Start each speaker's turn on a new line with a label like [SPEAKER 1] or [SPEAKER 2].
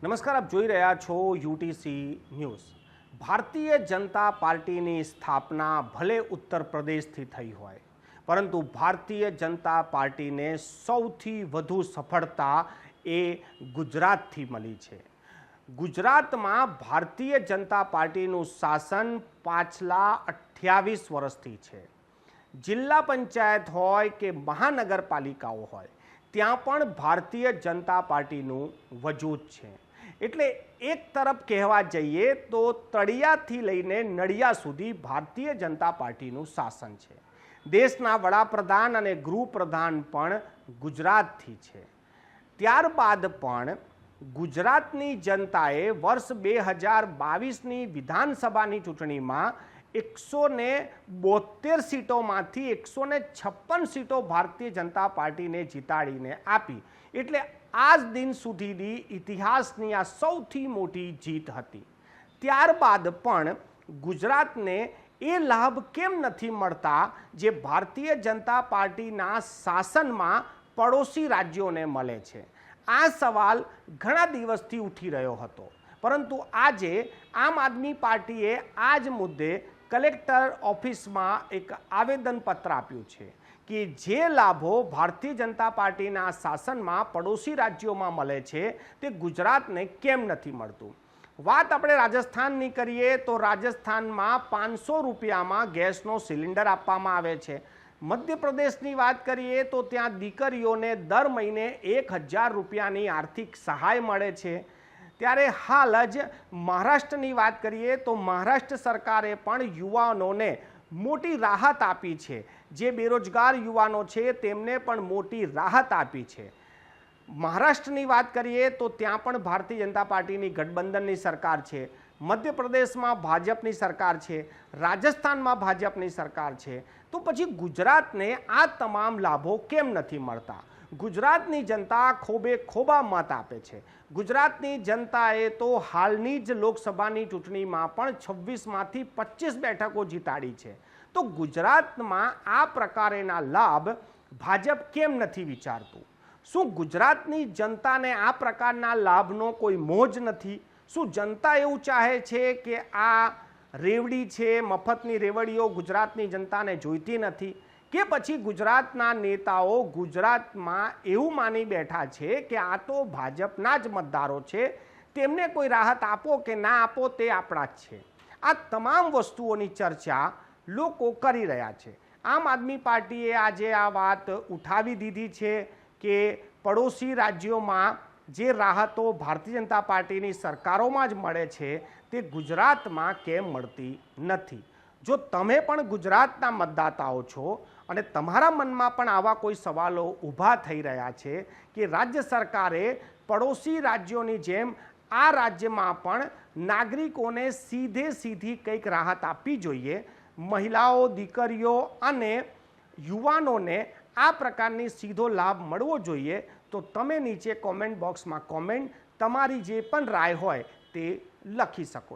[SPEAKER 1] નમસ્કાર, આપ જોઈ રહ્યા છો યુટીસી ન્યૂઝ। ભારતીય જનતા પાર્ટીની સ્થાપના ભલે ઉત્તર પ્રદેશથી થઈ હોય, પરંતુ ભારતીય જનતા પાર્ટીને સૌથી વધુ સફળતા એ ગુજરાતથી મળી છે। ગુજરાતમાં ભારતીય જનતા પાર્ટીનું શાસન પાછલા 28 વર્ષથી છે। જિલ્લા પંચાયત હોય કે મહાનગરપાલિકાઓ હોય, ત્યાં પણ ભારતીય જનતા પાર્ટીનું વજૂદ છે। એટલે એક તરફ કહેવા જઈએ તો તળિયાથી લઈને નળિયા સુધી ભારતીય જનતા પાર્ટીનું શાસન છે। દેશના વડાપ્રધાન અને ગૃહપ્રધાન પણ ગુજરાતથી છે। ત્યારબાદ પણ ગુજરાતની જનતાએ વર્ષ 2022ની વિધાનસભાની ચૂંટણીમાં 172 સીટોમાંથી 156 સીટો ભારતીય જનતા પાર્ટીને જીતાડીને આપી। એટલે આજ દિન સુધીની ઇતિહાસની આ સૌથી મોટી જીત હતી। ત્યારબાદ પણ ગુજરાતને એ લાભ કેમ નથી મળતા જે ભારતીય જનતા પાર્ટીના શાસનમાં પડોશી રાજ્યોને મળે છે? આ સવાલ ઘણા દિવસથી ઉઠી રહ્યો હતો, પરંતુ આજે આમ આદમી પાર્ટીએ આ જ મુદ્દે કલેક્ટર ઓફિસમાં એક આવેદનપત્ર આપ્યું છે કે જે લાભો ભારતીય જનતા પાર્ટીના શાસનમાં પડોશી રાજ્યોમાં મળે છે તે ગુજરાતને કેમ નથી મળતું। વાત આપણે રાજસ્થાનની કરીએ તો રાજસ્થાનમાં 500 રૂપિયામાં ગેસનો સિલિન્ડર આપવામાં આવે છે। મધ્યપ્રદેશની વાત કરીએ તો ત્યાં દીકરીઓને દર મહિને 1000 રૂપિયાની આર્થિક સહાય મળે છે। ત્યારે હાલ જ મહારાષ્ટ્રની વાત કરીએ તો મહારાષ્ટ્ર સરકારે પણ યુવાનોને મોટી રાહત આપી છે। જે બેરોજગાર યુવાનો છે તેમને પણ મોટી રાહત આપી છે। મહારાષ્ટ્રની વાત કરીએ તો ત્યાં પણ ભારતીય જનતા પાર્ટીની ગઠબંધનની સરકાર છે। મધ્યપ્રદેશમાં ભાજપની સરકાર છે, રાજસ્થાનમાં ભાજપની સરકાર છે। તો પછી ગુજરાતને આ તમામ લાભો કેમ નથી મળતા? ગુજરાતની જનતા ખોબે ખોબા મત આપે છે। ગુજરાતની જનતાએ તો હાલની જ લોકસભાની ચૂંટણીમાં પણ 26માંથી 25 બેઠકો જીતાડી છે। તો ગુજરાતમાં આ પ્રકારેના લાભ ભાજપ કેમ નથી વિચારતું? શું ગુજરાતની જનતાને આ પ્રકારના લાભનો કોઈ મોજ નથી? શું જનતા એવું ચાહે છે કે આ રેવડી છે, મફતની રેવડીઓ ગુજરાતની જનતાને જોઈતી નથી? કે પછી ગુજરાતના નેતાઓ ગુજરાતમાં એવું માની બેઠા છે કે આ તો ભાજપના જ મતદારો છે, તેમને કોઈ રાહત આપો કે ના આપો તે આપણા જ છે? આ તમામ વસ્તુઓની ચર્ચા લોકો કરી રહ્યા છે। આમ આદમી પાર્ટીએ આજે આ વાત ઉઠાવી દીધી છે કે પડોશી રાજ્યોમાં જે રાહતો ભારતીય જનતા પાર્ટીની સરકારોમાં જ મળે છે તે ગુજરાતમાં કેમ મળતી નથી? જો તમે પણ ગુજરાતના મતદાતાઓ છો અને તમારા મનમાં પણ આવા કોઈ સવાલો ઊભા થઈ રહ્યા છે કે રાજ્ય સરકારે પડોશી રાજ્યોની જેમ આ રાજ્યમાં પણ નાગરિકોને સીધી કંઈક રાહત આપવી જોઈએ, મહિલાઓ, દીકરીઓ અને યુવાનોને આ પ્રકારની સીધો લાભ મળવો જોઈએ, તો તમે નીચે કોમેન્ટ બોક્સમાં તમારી જે પણ રાય હોય તે લખી શકો